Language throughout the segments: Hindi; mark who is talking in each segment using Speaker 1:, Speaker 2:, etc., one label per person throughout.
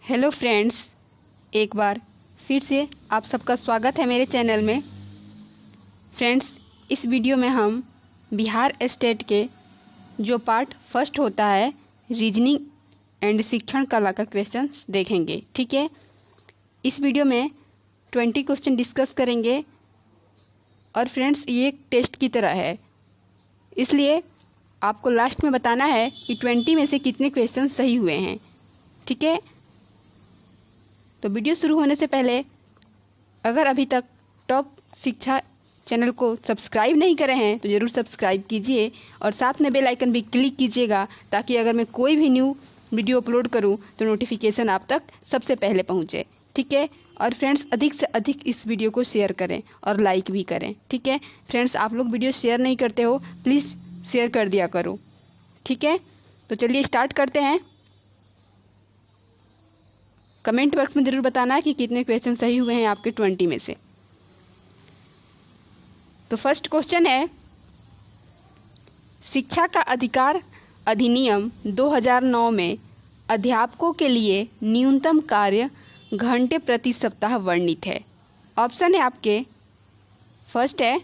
Speaker 1: हेलो फ्रेंड्स, एक बार फिर से आप सबका स्वागत है मेरे चैनल में। फ्रेंड्स, इस वीडियो में हम बिहार स्टेट के जो पार्ट फर्स्ट होता है रीजनिंग एंड शिक्षण कला का क्वेश्चंस देखेंगे। ठीक है, इस वीडियो में 20 क्वेश्चन डिस्कस करेंगे और फ्रेंड्स ये एक टेस्ट की तरह है, इसलिए आपको लास्ट में बताना है कि 20 में से कितने क्वेश्चन सही हुए हैं। ठीक है, तो वीडियो शुरू होने से पहले अगर अभी तक टॉप शिक्षा चैनल को सब्सक्राइब नहीं करे हैं तो ज़रूर सब्सक्राइब कीजिए और साथ में बेल आइकन भी क्लिक कीजिएगा, ताकि अगर मैं कोई भी न्यू वीडियो अपलोड करूं तो नोटिफिकेशन आप तक सबसे पहले पहुंचे। ठीक है, और फ्रेंड्स अधिक से अधिक इस वीडियो को शेयर करें और लाइक भी करें। ठीक है फ्रेंड्स, आप लोग वीडियो शेयर नहीं करते हो, प्लीज़ शेयर कर दिया करो। ठीक है, तो चलिए स्टार्ट करते हैं। कमेंट बॉक्स में ज़रूर बताना है कि कितने क्वेश्चन सही हुए हैं आपके 20 में से। तो फर्स्ट क्वेश्चन है, शिक्षा का अधिकार अधिनियम 2009 में अध्यापकों के लिए न्यूनतम कार्य घंटे प्रति सप्ताह वर्णित है। ऑप्शन है आपके, फर्स्ट है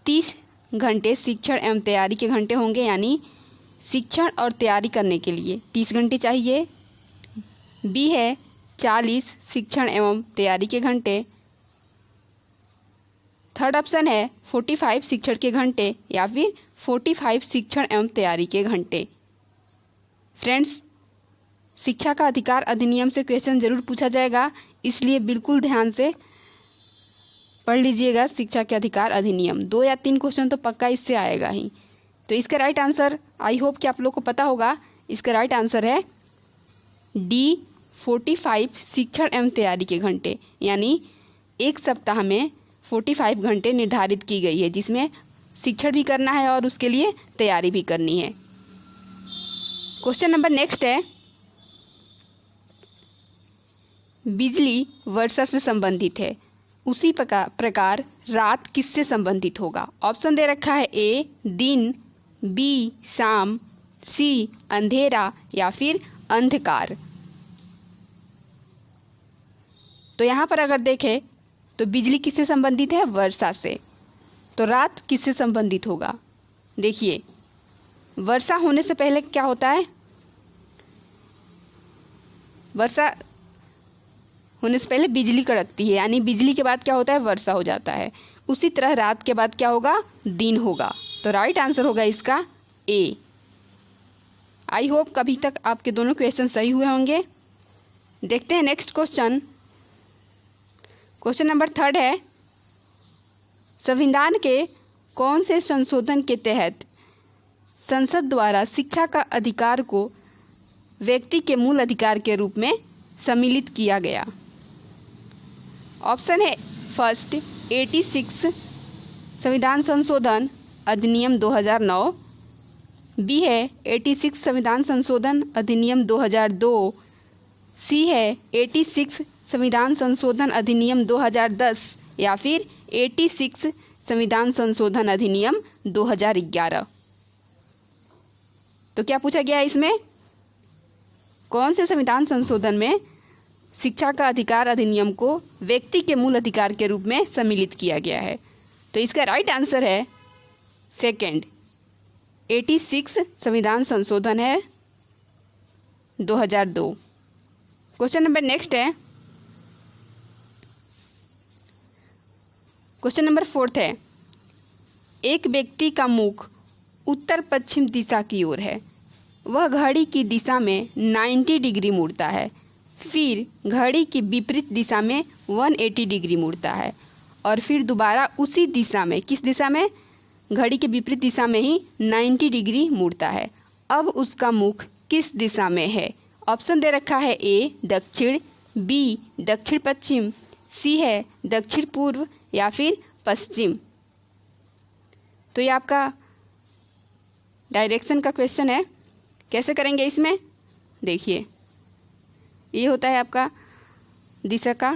Speaker 1: 30 घंटे शिक्षण एवं तैयारी के घंटे होंगे, यानी शिक्षण और तैयारी करने के लिए 30 घंटे चाहिए। बी है 40 शिक्षण एवं तैयारी के घंटे। थर्ड ऑप्शन है 45 शिक्षण के घंटे या फिर 45 शिक्षण एवं तैयारी के घंटे। फ्रेंड्स, शिक्षा का अधिकार अधिनियम से क्वेश्चन जरूर पूछा जाएगा, इसलिए बिल्कुल ध्यान से पढ़ लीजिएगा। शिक्षा के अधिकार अधिनियम 2 या 3 क्वेश्चन तो पक्का इससे आएगा ही। तो इसका राइट आंसर आई होप कि आप लोग को पता होगा। इसका राइट आंसर है डी 45 शिक्षण एवं तैयारी के घंटे, यानी एक सप्ताह में 45 घंटे निर्धारित की गई है, जिसमें शिक्षण भी करना है और उसके लिए तैयारी भी करनी है। क्वेश्चन नंबर नेक्स्ट है, बिजली वर्षा से संबंधित है, उसी प्रकार रात किससे संबंधित होगा। ऑप्शन दे रखा है ए दिन, बी शाम, सी अंधेरा या फिर अंधकार। तो यहाँ पर अगर देखें तो बिजली किससे संबंधित है, वर्षा से। तो रात किससे संबंधित होगा, देखिए वर्षा होने से पहले क्या होता है, वर्षा होने से पहले बिजली कड़कती है, यानी बिजली के बाद क्या होता है, वर्षा हो जाता है। उसी तरह रात के बाद क्या होगा, दिन होगा। तो राइट आंसर होगा इसका ए। आई होप कभी तक आपके दोनों क्वेश्चन सही हुए होंगे। देखते हैं next question. Question number third है, संविधान के कौन से संशोधन के तहत संसद द्वारा शिक्षा का अधिकार को व्यक्ति के मूल अधिकार के रूप में सम्मिलित किया गया। ऑप्शन है फर्स्ट 86 संविधान संशोधन अधिनियम 2009, बी है 86 संविधान संशोधन अधिनियम 2002, सी है 86 संविधान संशोधन अधिनियम 2010 या फिर 86 संविधान संशोधन अधिनियम 2011। तो क्या पूछा गया है इसमें, कौन से संविधान संशोधन में शिक्षा का अधिकार अधिनियम को व्यक्ति के मूल अधिकार के रूप में सम्मिलित किया गया है। तो इसका राइट आंसर है सेकंड 86 संविधान संशोधन है 2002। क्वेश्चन नंबर नेक्स्ट है, क्वेश्चन नंबर फोर्थ है, एक व्यक्ति का मुख उत्तर पश्चिम दिशा की ओर है, वह घड़ी की दिशा में 90 डिग्री मुड़ता है, फिर घड़ी की विपरीत दिशा में 180 डिग्री मुड़ता है और फिर दोबारा उसी दिशा में, किस दिशा में, घड़ी के विपरीत दिशा में ही 90 डिग्री मुड़ता है। अब उसका मुख किस दिशा में है। ऑप्शन दे रखा है ए दक्षिण, बी दक्षिण पश्चिम, सी है दक्षिण पूर्व या फिर पश्चिम। तो ये आपका डायरेक्शन का क्वेश्चन है, कैसे करेंगे इसमें, देखिए ये होता है आपका दिशा का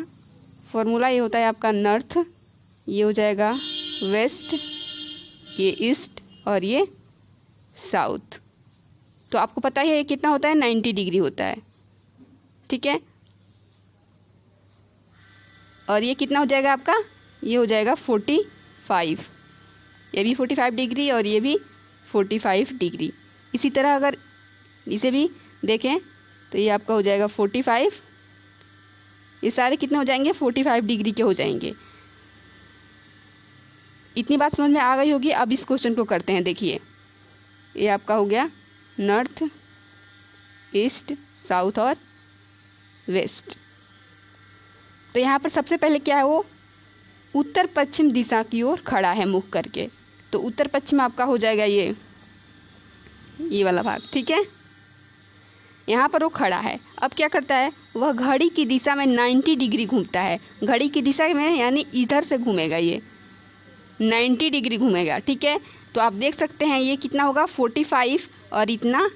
Speaker 1: फॉर्मूला, ये होता है आपका नॉर्थ, ये हो जाएगा वेस्ट, ये ईस्ट और ये साउथ। तो आपको पता ही है कितना होता है, 90 डिग्री होता है। ठीक है। और ये कितना हो जाएगा आपका, ये हो जाएगा 45, ये भी 45 डिग्री और ये भी 45 डिग्री। इसी तरह अगर इसे भी देखें तो ये आपका हो जाएगा 45, ये सारे कितने हो जाएंगे, 45 डिग्री के हो जाएंगे। इतनी बात समझ में आ गई होगी। अब इस क्वेश्चन को करते हैं। देखिए ये आपका हो गया नॉर्थ, ईस्ट, साउथ और वेस्ट। तो यहाँ पर सबसे पहले क्या है, वो उत्तर पश्चिम दिशा की ओर खड़ा है मुख करके। तो उत्तर पश्चिम आपका हो जाएगा ये वाला भाग, ठीक है। यहाँ पर वो खड़ा है। अब क्या करता है, वह घड़ी की दिशा में 90 डिग्री घूमता है। घड़ी की दिशा में यानी इधर से घूमेगा, ये 90 डिग्री घूमेगा, ठीक है। तो आप देख सकते हैं ये कितना होगा 45 और इतना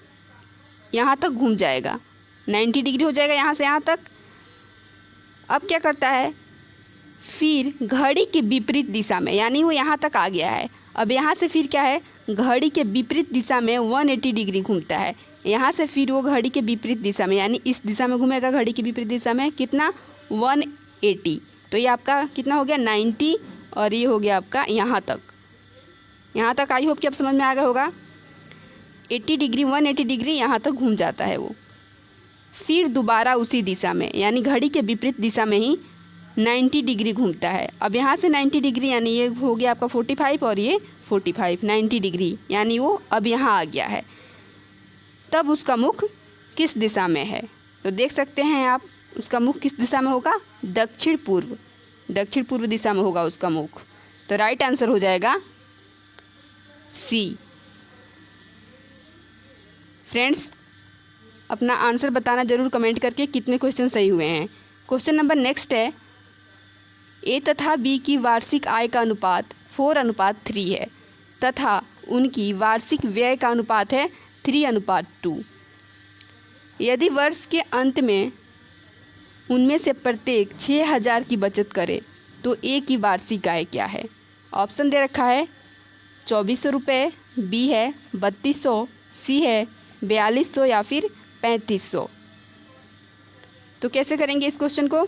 Speaker 1: यहाँ तक घूम जाएगा, 90 डिग्री हो जाएगा यहाँ से यहाँ तक। अब क्या करता है, फिर घड़ी के विपरीत दिशा में, यानी वो यहाँ तक आ गया है। अब यहाँ से फिर क्या है, घड़ी के विपरीत दिशा में 180 डिग्री घूमता है। यहाँ से फिर वो घड़ी के विपरीत दिशा में, यानी इस दिशा में घूमेगा, घड़ी के विपरीत दिशा में कितना 180। तो ये आपका कितना हो गया 90 और ये हो गया आपका यहाँ तक। यहाँ तक आई होप कि अब समझ में आ गया होगा। 80 डिग्री 180 डिग्री यहाँ तक घूम जाता है वो। फिर दोबारा उसी दिशा में, यानी घड़ी के विपरीत दिशा में ही 90 डिग्री घूमता है। अब यहाँ से 90 डिग्री यानी ये हो गया आपका 45 और ये 45, 90 डिग्री यानी वो अब यहाँ आ गया है। तब उसका मुख किस दिशा में है, तो देख सकते हैं आप उसका मुख किस दिशा में होगा, दक्षिण पूर्व, दक्षिण पूर्व दिशा में होगा उसका मुख। तो राइट आंसर हो जाएगा सी। फ्रेंड्स अपना आंसर बताना जरूर कमेंट करके कितने क्वेश्चन सही हुए हैं। क्वेश्चन नंबर नेक्स्ट है, ए तथा बी की वार्षिक आय का अनुपात 4:3 है तथा उनकी वार्षिक व्यय का अनुपात है 3:2। यदि वर्ष के अंत में उनमें से प्रत्येक 6,000 की बचत करे तो ए की वार्षिक आय क्या है। ऑप्शन दे रखा है 2400 रुपये, बी है 3200, सी है 4200 या फिर 3500। तो कैसे करेंगे इस क्वेश्चन को,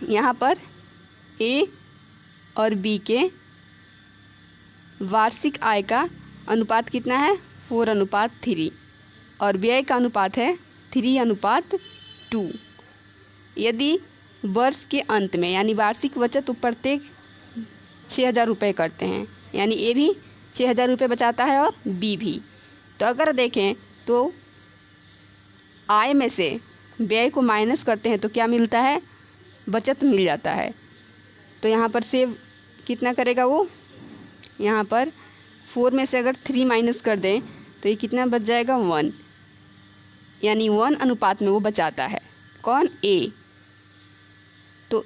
Speaker 1: यहाँ पर ए और बी के वार्षिक आय का अनुपात कितना है 4:3 और व्यय का अनुपात है 3:2। यदि वर्ष के अंत में यानी वार्षिक बचत प्रत्येक 6,000 रुपये करते हैं, यानी ए भी 6,000 रुपये बचाता है और बी भी। तो अगर देखें तो आय में से व्यय को माइनस करते हैं तो क्या मिलता है, बचत मिल जाता है। तो यहाँ पर सेव कितना करेगा वो, यहाँ पर 4 में से अगर 3 माइनस कर दें तो ये कितना बच जाएगा 1, यानी 1 अनुपात में वो बचाता है। कौन, ए। तो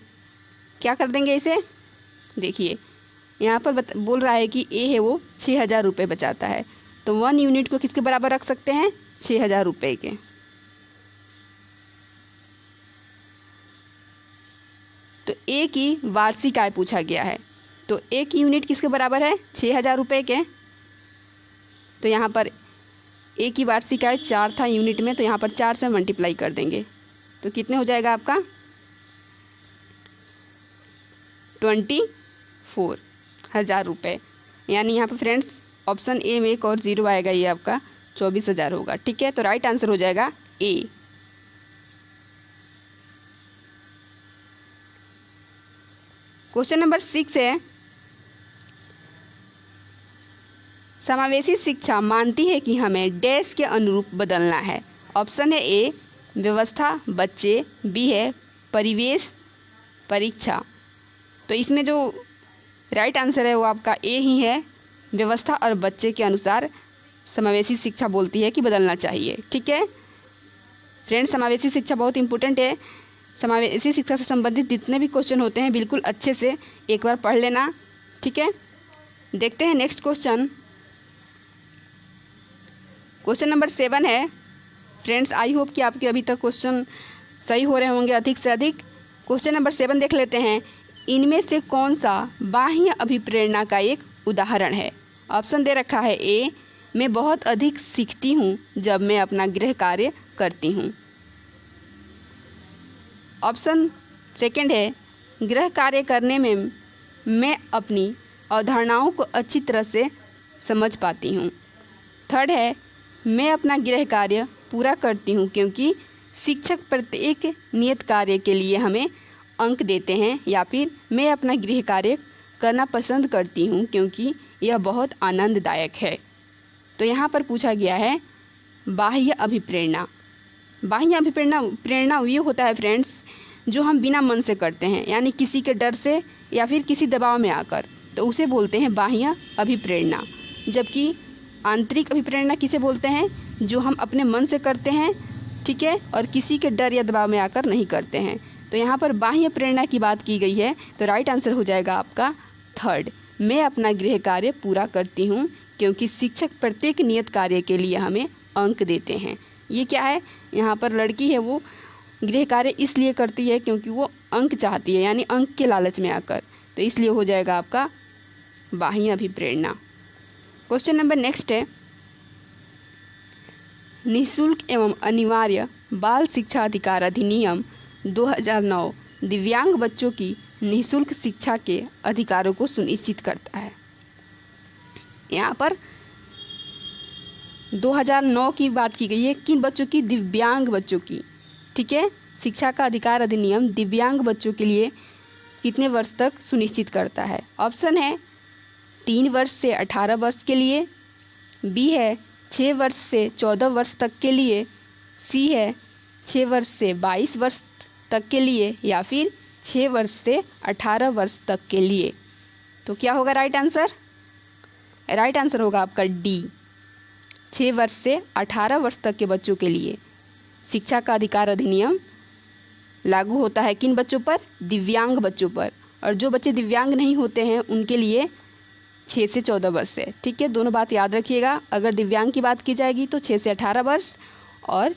Speaker 1: क्या कर देंगे इसे, देखिए यहाँ पर बोल रहा है कि ए है वो 6,000 रुपये बचाता है, तो 1 यूनिट को किसके बराबर रख सकते हैं, 6,000 रुपये के। तो ए की वार्षिक आय पूछा गया है, तो ए की यूनिट किसके बराबर है 6,000 रुपये के। तो यहाँ पर ए की वार्षिक आय 4 था यूनिट में, तो यहाँ पर 4 से मल्टीप्लाई कर देंगे तो कितने हो जाएगा आपका 24,000 रुपये। यानी यहाँ पर फ्रेंड्स ऑप्शन ए में एक और 0 आएगा, ये आपका 24,000 होगा, ठीक है। तो राइट आंसर हो जाएगा ए। क्वेश्चन नंबर 6 है, समावेशी शिक्षा मानती है कि हमें डैश के अनुरूप बदलना है। ऑप्शन है ए व्यवस्था बच्चे, बी है परिवेश परीक्षा। तो इसमें जो राइट आंसर है वो आपका ए ही है, व्यवस्था और बच्चे के अनुसार समावेशी शिक्षा बोलती है कि बदलना चाहिए, ठीक है। फ्रेंड्स समावेशी शिक्षा बहुत इंपॉर्टेंट है। समावेशी शिक्षा से संबंधित जितने भी क्वेश्चन होते हैं बिल्कुल अच्छे से एक बार पढ़ लेना, ठीक है। देखते हैं नेक्स्ट क्वेश्चन। क्वेश्चन नंबर 7 है। फ्रेंड्स आई होप कि आपके अभी तक क्वेश्चन सही हो रहे होंगे अधिक से अधिक। क्वेश्चन नंबर 7 देख लेते हैं, इनमें से कौन सा बाह्य अभिप्रेरणा का एक उदाहरण है। ऑप्शन दे रखा है ए मैं बहुत अधिक सीखती हूँ जब मैं अपना गृह कार्य करती हूँ, ऑप्शन सेकंड है गृह कार्य करने में मैं अपनी अवधारणाओं को अच्छी तरह से समझ पाती हूँ। थर्ड है मैं अपना गृह कार्य पूरा करती हूँ क्योंकि शिक्षक प्रत्येक नियत कार्य के लिए हमें अंक देते हैं। या फिर मैं अपना गृह कार्य करना पसंद करती हूँ क्योंकि यह बहुत आनंददायक है। तो यहाँ पर पूछा गया है बाह्य अभिप्रेरणा। बाह्य प्रेरणा ये होता है फ्रेंड्स जो हम बिना मन से करते हैं, यानी किसी के डर से या फिर किसी दबाव में आकर, तो उसे बोलते हैं बाह्य अभिप्रेरणा। जबकि आंतरिक अभिप्रेरणा किसे बोलते हैं? जो हम अपने मन से करते हैं, ठीक है, और किसी के डर या दबाव में आकर नहीं करते हैं। तो यहाँ पर बाह्य प्रेरणा की बात की गई है, तो राइट आंसर हो जाएगा आपका थर्ड, मैं अपना गृह कार्य पूरा करती हूँ क्योंकि शिक्षक प्रत्येक नियत कार्य के लिए हमें अंक देते हैं। ये क्या है? यहाँ पर लड़की है वो गृह कार्य इसलिए करती है क्योंकि वो अंक चाहती है, यानी अंक के लालच में आकर, तो इसलिए हो जाएगा आपका बाह्य अभिप्रेरणा। क्वेश्चन नंबर नेक्स्ट है निःशुल्क एवं अनिवार्य बाल शिक्षा अधिकार अधिनियम 2009 दिव्यांग बच्चों की निःशुल्क शिक्षा के अधिकारों को सुनिश्चित करता है। यहाँ पर 2009 की बात की गई है, किन बच्चों की? दिव्यांग बच्चों की, ठीक है। शिक्षा का अधिकार अधिनियम दिव्यांग बच्चों के लिए कितने वर्ष तक सुनिश्चित करता है? ऑप्शन है 3 वर्ष से 18 वर्ष के लिए, बी है 6 वर्ष से 14 वर्ष तक के लिए, सी है 6 वर्ष से 22 वर्ष तक के लिए, या फिर 6 वर्ष से 18 वर्ष तक के लिए। तो क्या होगा राइट आंसर? राइट आंसर होगा आपका डी, 6 वर्ष से 18 वर्ष तक के बच्चों के लिए शिक्षा का अधिकार अधिनियम लागू होता है। किन बच्चों पर? दिव्यांग बच्चों पर। और जो बच्चे दिव्यांग नहीं होते हैं उनके लिए 6 से 14 वर्ष है, ठीक है। दोनों बात याद रखिएगा, अगर दिव्यांग की बात की जाएगी तो 6 से 18 वर्ष, और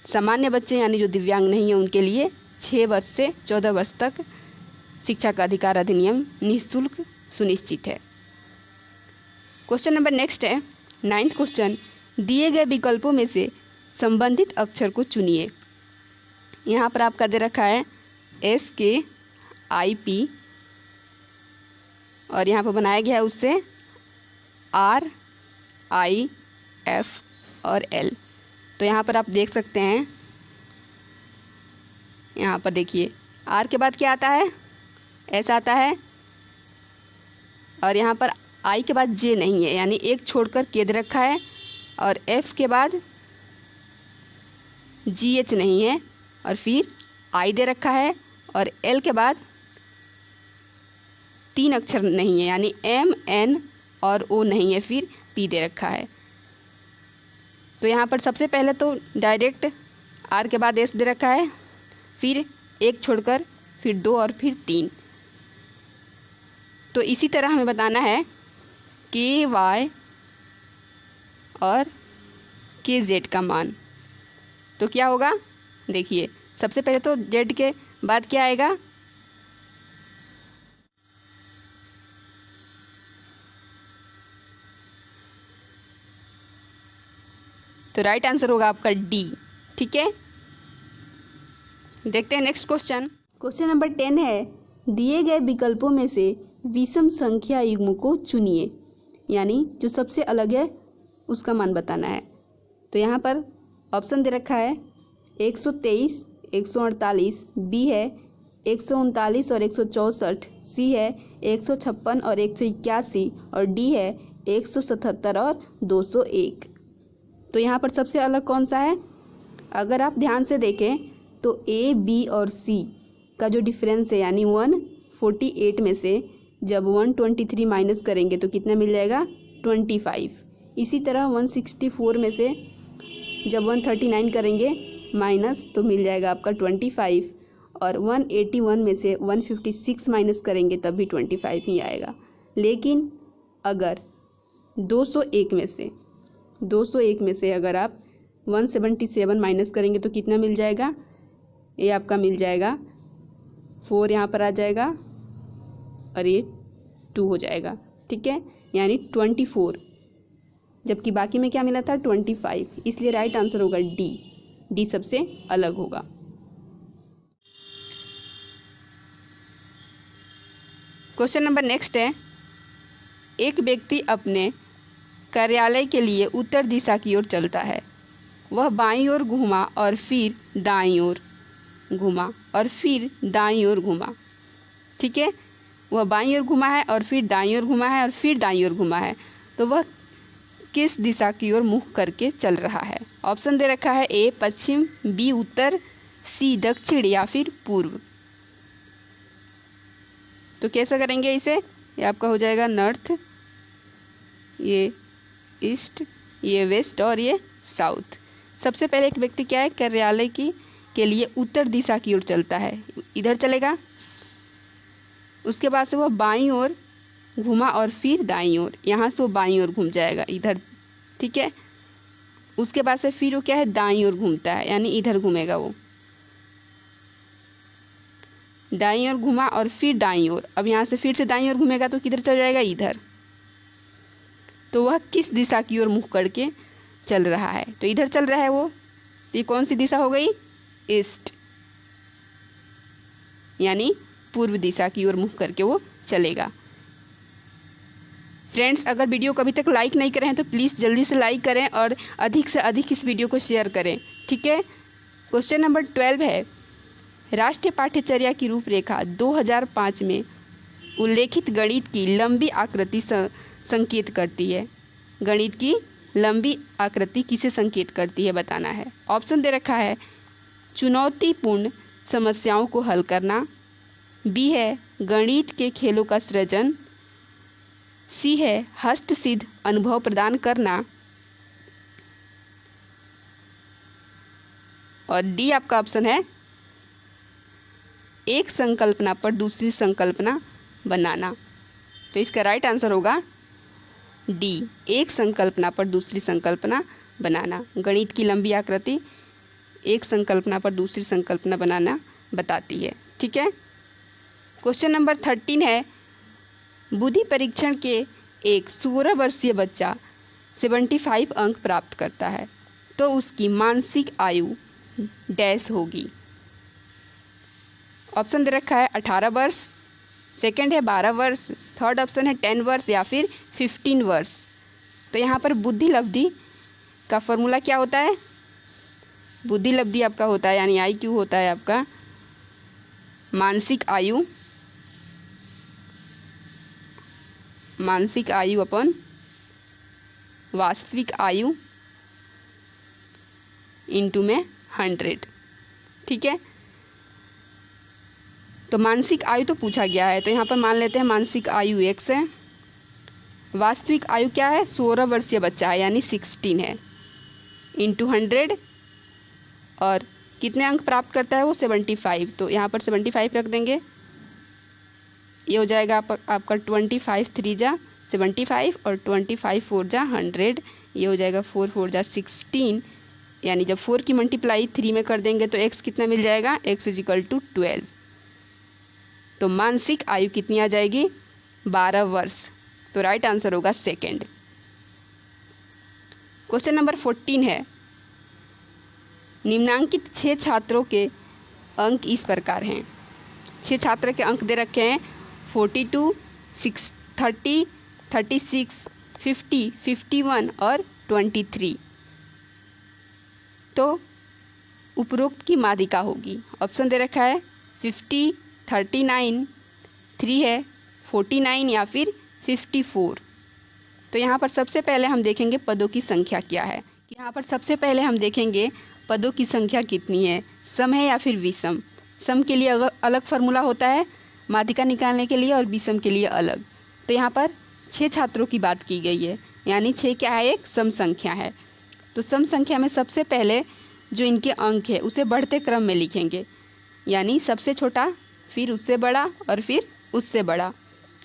Speaker 1: सामान्य बच्चे यानी जो दिव्यांग नहीं है उनके लिए 6 वर्ष से 14 वर्ष तक शिक्षा का अधिकार अधिनियम निःशुल्क सुनिश्चित है। क्वेश्चन नंबर नेक्स्ट है 9th क्वेश्चन, दिए गए विकल्पों में से संबंधित अक्षर को चुनिए। यहाँ पर आपका दे रखा है SKIP और यहाँ पर बनाया गया है उससे RIF और L। तो यहाँ पर आप देख सकते हैं, यहाँ पर देखिए R के बाद क्या आता है? S आता है, और यहाँ पर I के बाद J नहीं है, यानी एक छोड़कर K दे रखा है, और F के बाद GH नहीं है, और फिर I दे रखा है, और L के बाद 3 अक्षर नहीं है, यानी M N और O नहीं है, फिर P दे रखा है। तो यहाँ पर सबसे पहले तो डायरेक्ट R के बाद S दे रखा है, फिर एक छोड़कर फिर 2 और फिर 3। तो इसी तरह हमें बताना है KY और KZ का मान। तो क्या होगा? देखिए सबसे पहले तो Z के बाद क्या आएगा? तो राइट आंसर होगा आपका डी, ठीक है। देखते हैं नेक्स्ट क्वेश्चन। क्वेश्चन नंबर 10 है दिए गए विकल्पों में से विषम संख्या युग्म को चुनिए, यानी जो सबसे अलग है उसका मान बताना है। तो यहाँ पर ऑप्शन दे रखा है 123, 148, बी है 139 और 164, सी है 156 और 181, और डी है 177 और 201। तो यहाँ पर सबसे अलग कौन सा है? अगर आप ध्यान से देखें तो ए, बी और सी का जो डिफरेंस है, यानी 148 में से जब 123 माइनस करेंगे तो कितना मिल जाएगा? 25। इसी तरह 164 में से जब 139 करेंगे माइनस तो मिल जाएगा आपका 25, और 181 में से 156 माइनस करेंगे तब भी 25 ही आएगा। लेकिन अगर 201 में से अगर आप 177 माइनस करेंगे तो कितना मिल जाएगा? ये आपका मिल जाएगा 4, यहाँ पर आ जाएगा, और ये 2 हो जाएगा, ठीक है, यानी 24। जबकि बाकी में क्या मिला था? 25। इसलिए राइट आंसर होगा डी, डी सबसे अलग होगा। क्वेश्चन नंबर नेक्स्ट है, एक व्यक्ति अपने कार्यालय के लिए उत्तर दिशा की ओर चलता है। वह बाईं ओर घूमा और फिर दाईं ओर घूमा और फिर दाईं ओर घूमा। ठीक है, वह बाईं ओर घूमा है और फिर दाईं ओर घूमा है और फिर दाईं ओर घूमा है। तो वह किस दिशा की ओर मुख करके चल रहा है? ऑप्शन दे रखा है, ए पश्चिम, बी उत्तर, सी दक्षिण या फिर पूर्व। तो कैसा करेंगे इसे? ये आपका हो जाएगा नॉर्थ, ये ईस्ट, ये वेस्ट और ये साउथ। सबसे पहले एक व्यक्ति क्या है, कार्यालय के लिए उत्तर दिशा की ओर चलता है, इधर चलेगा। उसके बाद से वह बाईं ओर घूमा और फिर दाईं ओर, यहाँ से वो बाईं ओर घूम जाएगा इधर। ठीक है, उसके बाद से फिर वो क्या है, दाईं ओर घूमता है, यानी इधर घूमेगा वो। दाईं ओर घूमा और फिर दाईं ओर, अब यहाँ से फिर से दाईं ओर घूमेगा तो किधर चल जाएगा, इधर। तो वह किस दिशा की ओर मुख करके चल रहा है? तो इधर चल रहा है वो। ये कौन सी दिशा हो गई? ईस्ट, यानी पूर्व दिशा की ओर मुख करके वो चलेगा। फ्रेंड्स, अगर वीडियो को अभी तक लाइक नहीं करें तो प्लीज़ जल्दी से लाइक करें और अधिक से अधिक इस वीडियो को शेयर करें। ठीक है, क्वेश्चन नंबर 12 है, राष्ट्रीय पाठ्यचर्या की रूपरेखा 2005 में उल्लेखित गणित की लंबी आकृति संकेत करती है। गणित की लंबी आकृति किसे संकेत करती है, बताना है। ऑप्शन दे रखा है, चुनौतीपूर्ण समस्याओं को हल करना, बी है गणित के खेलों का सृजन, सी है हस्तसिद्ध अनुभव प्रदान करना और डी आपका ऑप्शन है एक संकल्पना पर दूसरी संकल्पना बनाना। तो इसका राइट आंसर होगा डी, एक संकल्पना पर दूसरी संकल्पना बनाना। गणित की लंबी आकृति एक संकल्पना पर दूसरी संकल्पना बनाना बताती है। ठीक है, क्वेश्चन नंबर 13 है, बुद्धि परीक्षण के एक 16 वर्षीय बच्चा 75 अंक प्राप्त करता है तो उसकी मानसिक आयु डैश होगी। ऑप्शन दे रखा है 18 वर्ष, सेकंड है 12 वर्ष, थर्ड ऑप्शन है 10 वर्ष या फिर 15 वर्ष। तो यहाँ पर बुद्धि लब्धि का फॉर्मूला क्या होता है? बुद्धि लब्धि आपका होता है, यानी IQ होता है आपका मानसिक आयु अपन वास्तविक आयु इंटू में 100। ठीक है, तो मानसिक आयु तो पूछा गया है, तो यहाँ पर मान लेते हैं मानसिक आयु x है, वास्तविक आयु क्या है, 16 वर्षीय बच्चा है यानी 16 है, इंटू 100 और कितने अंक प्राप्त करता है वो 75। तो यहाँ पर 75 रख देंगे, ये हो जाएगा आपका 25 3 जा 75 और 25 4 जा 100, ये हो जाएगा 4 4 जा 16, यानी जब 4 की मल्टीप्लाई 3 में कर देंगे तो x कितना मिल जाएगा, x = 12। तो मानसिक आयु कितनी आ जाएगी, 12 वर्ष। तो राइट आंसर होगा सेकेंड। क्वेश्चन नंबर 14 है, निम्नांकित 6 छात्रों के अंक इस प्रकार हैं। 6 छात्र के अंक दे रखे हैं 42, 30, 36, 50, 51 और 23। तो उपरोक्त की माध्यिका होगी। ऑप्शन दे रखा है 50, 39, 3 है 49 या फिर 54। तो यहाँ पर सबसे पहले हम देखेंगे पदों की संख्या क्या है। यहाँ पर सबसे पहले हम देखेंगे पदों की संख्या कितनी है, सम है या फिर विषम। सम के लिए अलग फार्मूला होता है माध्यिका निकालने के लिए और विषम के लिए अलग। तो यहाँ पर 6 छात्रों की बात की गई है, यानी 6 क्या है, एक सम संख्या है। तो सम संख्या में सबसे पहले जो इनके अंक है उसे बढ़ते क्रम में लिखेंगे, यानी सबसे छोटा, फिर उससे बड़ा और फिर उससे बड़ा।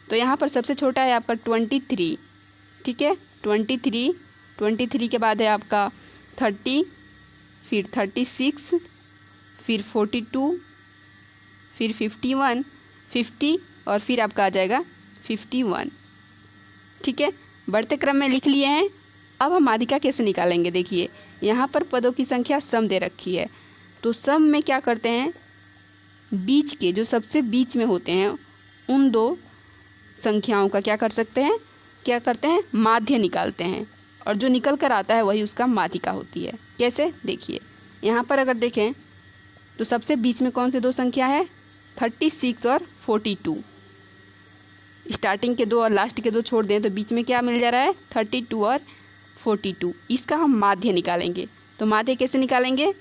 Speaker 1: तो यहाँ पर सबसे छोटा है आपका 23। ठीक है, 23 के बाद है आपका 30, फिर 36, फिर 42, फिर 51, 50 और फिर आपका आ जाएगा 51। ठीक है, बढ़ते क्रम में लिख लिए हैं। अब हम माध्यिका कैसे निकालेंगे, देखिए यहाँ पर पदों की संख्या सम दे रखी है, तो सम में क्या करते हैं, बीच के जो सबसे बीच में होते हैं उन दो संख्याओं का क्या करते हैं, माध्य निकालते हैं, और जो निकल कर आता है वही उसका माध्यिका होती है। कैसे, देखिए यहाँ पर अगर देखें तो सबसे बीच में कौन से दो संख्या है, 36 और 42। स्टार्टिंग के दो और लास्ट के दो छोड़ दें तो बीच में क्या मिल जा रहा है, 32 और 42। इसका हम माध्य निकालेंगे। तो माध्य कैसे निकालेंगे,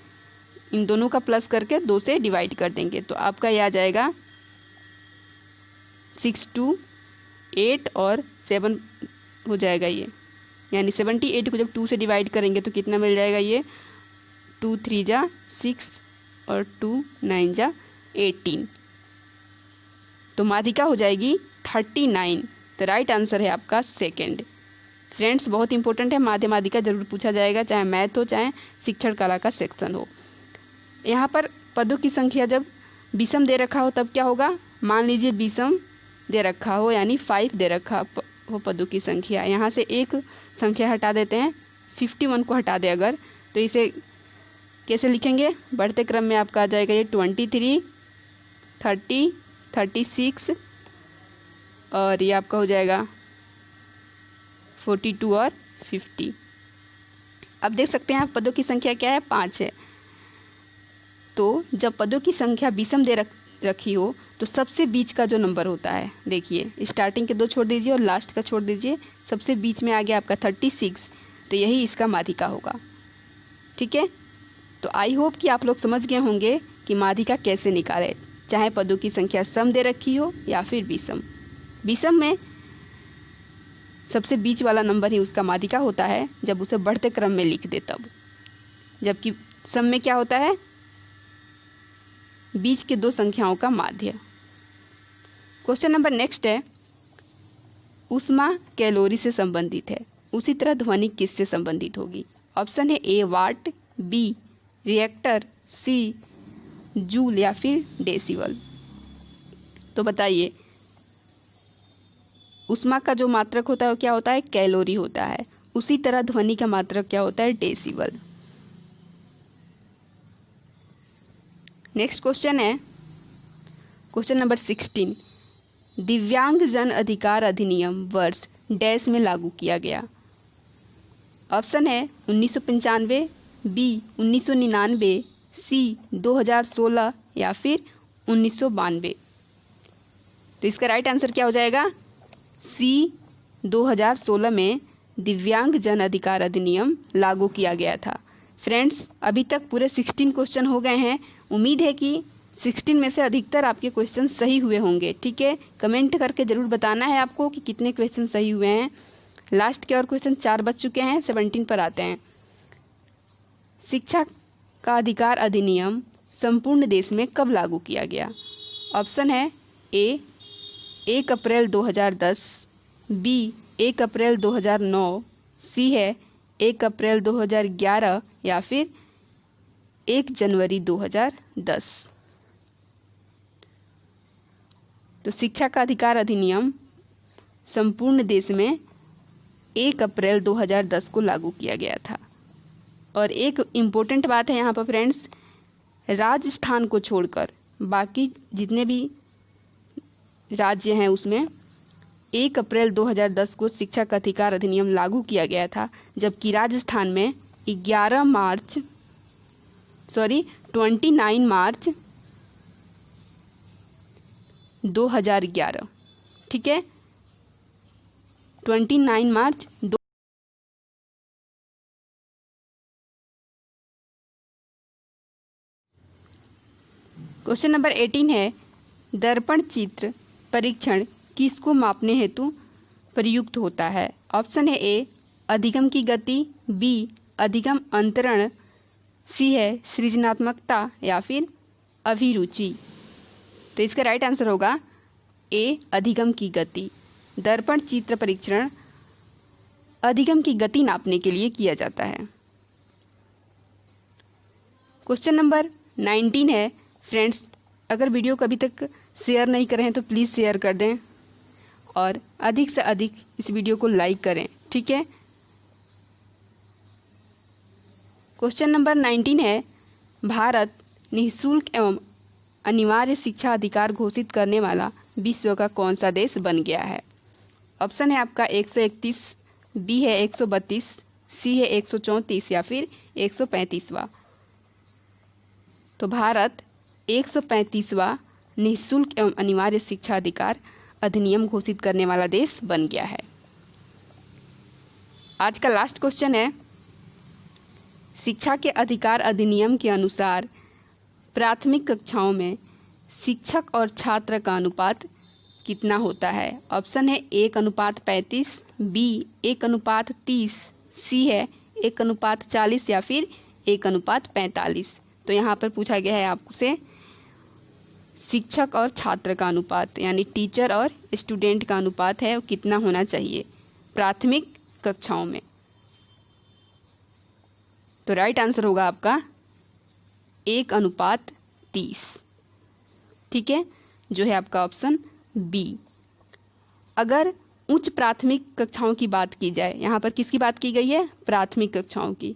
Speaker 1: इन दोनों का प्लस करके 2 से डिवाइड कर देंगे। तो आपका ये आ जाएगा 6, 2, 8 और 7 हो जाएगा ये, यानी 78 को जब 2 से डिवाइड करेंगे तो कितना मिल जाएगा, ये 2 3 जा 6 और 2 9 जा 18। तो माध्यिका हो जाएगी 39। तो राइट आंसर है आपका सेकंड। फ्रेंड्स, बहुत इंपॉर्टेंट है, माध्य माध्यिका जरूर पूछा जाएगा, चाहे मैथ हो चाहे शिक्षण कला का सेक्शन हो। यहाँ पर पदों की संख्या जब विषम दे रखा हो तब क्या होगा, मान लीजिए विषम दे रखा हो यानी 5 दे रखा हो पदों की संख्या, यहाँ से एक संख्या हटा देते हैं, 51 को हटा दे अगर, तो इसे कैसे लिखेंगे, बढ़ते क्रम में आपका आ जाएगा ये 23, 30, 36 और ये आपका हो जाएगा 42 और 50। अब देख सकते हैं आप पदों की संख्या क्या है, 5 है। तो जब पदों की संख्या विषम दे रखी हो तो सबसे बीच का जो नंबर होता है, देखिए स्टार्टिंग के 2 छोड़ दीजिए और लास्ट का छोड़ दीजिए, सबसे बीच में आ गया आपका 36, तो यही इसका माध्यिका होगा। ठीक है, तो आई होप कि आप लोग समझ गए होंगे कि माध्यिका कैसे निकालें, चाहे पदों की संख्या सम दे रखी हो या फिर विषम। विषम में सबसे बीच वाला नंबर ही उसका माध्यिका होता है जब उसे बढ़ते क्रम में लिख दे तब, जबकि सम में क्या होता है, बीच के 2 संख्याओं का माध्य। क्वेश्चन नंबर नेक्स्ट है, ऊष्मा कैलोरी से संबंधित है, उसी तरह ध्वनि किससे संबंधित होगी। ऑप्शन है ए वाट, बी रिएक्टर, सी जूल या फिर डेसिबल। तो बताइए, ऊष्मा का जो मात्रक होता है वो क्या होता है, कैलोरी होता है, उसी तरह ध्वनि का मात्रक क्या होता है, डेसिबल। नेक्स्ट क्वेश्चन है क्वेश्चन नंबर 16, दिव्यांग जन अधिकार अधिनियम वर्ष डैश में लागू किया गया। ऑप्शन है 1995, बी 1999, सी 2016 या फिर 1992। तो इसका राइट आंसर क्या हो जाएगा, सी 2016 में दिव्यांग जन अधिकार अधिनियम लागू किया गया था। फ्रेंड्स, अभी तक पूरे 16 क्वेश्चन हो गए हैं। उम्मीद है कि 16 में से अधिकतर आपके क्वेश्चन सही हुए होंगे। ठीक है, कमेंट करके ज़रूर बताना है आपको कि कितने क्वेश्चन सही हुए हैं। लास्ट के और क्वेश्चन 4 बच चुके हैं, 17 पर आते हैं। शिक्षा का अधिकार अधिनियम संपूर्ण देश में कब लागू किया गया। ऑप्शन है ए 1 अप्रैल 2010, बी 1 अप्रैल 2009, सी है 1 अप्रैल 2011 या फिर 1 जनवरी 2010। तो शिक्षा का अधिकार अधिनियम संपूर्ण देश में 1 अप्रैल 2010 को लागू किया गया था। और एक इम्पोर्टेंट बात है यहाँ पर फ्रेंड्स, राजस्थान को छोड़कर बाकी जितने भी राज्य हैं उसमें 1 अप्रैल 2010 को शिक्षा का अधिकार अधिनियम लागू किया गया था, जबकि राजस्थान में 29 मार्च 2011। ठीक है, 29 मार्च क्वेश्चन नंबर 18 है, दर्पण चित्र परीक्षण किसको मापने हेतु प्रयुक्त होता है। ऑप्शन है ए अधिगम की गति, बी अधिगम अंतरण, सी है सृजनात्मकता या फिर अभिरुचि। तो इसका राइट आंसर होगा ए अधिगम की गति। दर्पण चित्र परीक्षण अधिगम की गति नापने के लिए किया जाता है। क्वेश्चन नंबर 19 है फ्रेंड्स, अगर वीडियो को अभी तक शेयर नहीं करें हैं तो प्लीज़ शेयर कर दें और अधिक से अधिक इस वीडियो को लाइक करें। ठीक है, क्वेश्चन नंबर 19 है, भारत निःशुल्क एवं अनिवार्य शिक्षा अधिकार घोषित करने वाला विश्व का कौन सा देश बन गया है। ऑप्शन है आपका 131, बी है 132, सी है 134 या फिर 135वां। तो भारत 135वां निःशुल्क एवं अनिवार्य शिक्षा अधिकार अधिनियम घोषित करने वाला देश बन गया है। आज का लास्ट क्वेश्चन है, शिक्षा के अधिकार अधिनियम के अनुसार प्राथमिक कक्षाओं में शिक्षक और छात्र का अनुपात कितना होता है? ऑप्शन है 1:35, बी 1:30, सी है 1:40 या फिर 1:45। तो यहाँ पर पूछा गया है आपसे शिक्षक और छात्र का अनुपात, यानी टीचर और स्टूडेंट का अनुपात है वो कितना होना चाहिए प्राथमिक कक्षाओं में। तो राइट आंसर होगा आपका 1:30। ठीक है, जो है आपका ऑप्शन बी। अगर उच्च प्राथमिक कक्षाओं की बात की जाए, यहाँ पर किसकी बात की गई है? प्राथमिक कक्षाओं की।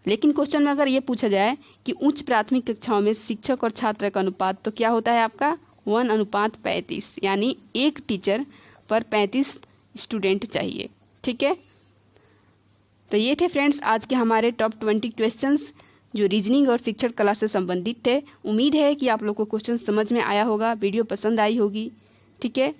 Speaker 1: लेकिन क्वेश्चन में अगर ये पूछा जाए कि उच्च प्राथमिक कक्षाओं में शिक्षक और छात्र का अनुपात, तो क्या होता है आपका 1:35, यानी एक टीचर पर 35 स्टूडेंट चाहिए। ठीक है, तो ये थे फ्रेंड्स आज के हमारे टॉप 20 क्वेश्चंस जो रीजनिंग और शिक्षण कला से संबंधित थे। उम्मीद है कि आप लोग को क्वेश्चन समझ में आया होगा, वीडियो पसंद आई होगी। ठीक है,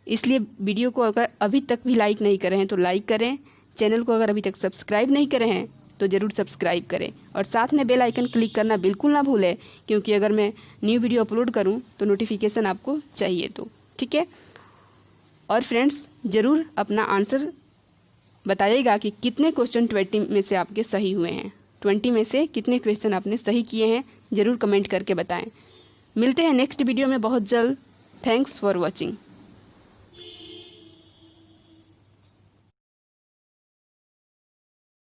Speaker 1: इसलिए वीडियो को अगर अभी तक भी लाइक नहीं करे हैं तो लाइक करें, चैनल को अगर अभी तक सब्सक्राइब नहीं करे हैं तो ज़रूर सब्सक्राइब करें और साथ में बेल आइकन क्लिक करना बिल्कुल ना भूलें, क्योंकि अगर मैं न्यू वीडियो अपलोड करूं तो नोटिफिकेशन आपको चाहिए। तो ठीक है, और फ्रेंड्स ज़रूर अपना आंसर बताइएगा कि कितने क्वेश्चन 20 में से आपके सही हुए हैं। 20 में से कितने क्वेश्चन आपने सही किए हैं ज़रूर कमेंट करके बताएं। मिलते हैं नेक्स्ट वीडियो में बहुत जल्द। Thanks for watching.